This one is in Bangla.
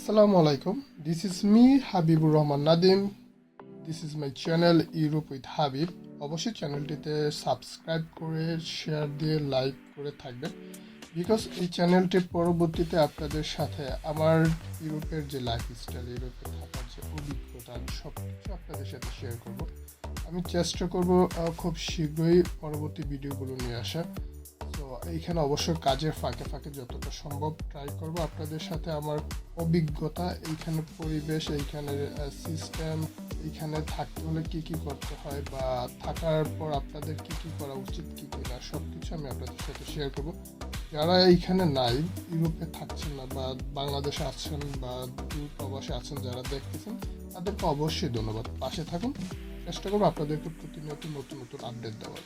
Assalamu alaikum. This is me, Habibur Rahman Nadim. This is my channel Europe with Habib. অবশ্যই চ্যানেলটিতে সাবস্ক্রাইব করে শেয়ার দিয়ে লাইক করে থাকবেন বিকজ এই চ্যানেলটি পরবর্তীতে আপনাদের সাথে আমার ইউরোপের যে লাইফস্টাইল, ইউরোপে থাকার যে অভিজ্ঞতা সব কিছু আপনাদের সাথে শেয়ার করব। আমি চেষ্টা করব খুব শীঘ্রই পরবর্তী ভিডিওগুলো নিয়ে আসা। তো এইখানে অবশ্যই কাজের ফাঁকে ফাঁকে যতটা সম্ভব ট্রাই করব আপনাদের সাথে আমার অভিজ্ঞতা, এইখানে পরিবেশ, এইখানের সিস্টেম, এইখানে থাকতে হলে কী কী করতে হয় বা থাকার পর আপনাদের কী কী করা উচিত কী কী না সব কিছু আমি আপনাদের সাথে শেয়ার করব। যারা এইখানে নাই, ইউরোপে থাকছেন না বা বাংলাদেশে আছেন বা দূর প্রবাসে আছেন, যারা দেখতেছেন তাদেরকে অবশ্যই ধন্যবাদ। পাশে থাকুন, চেষ্টা করবো আপনাদেরকে প্রতিনিয়ত নতুন নতুন আপডেট দেওয়ার।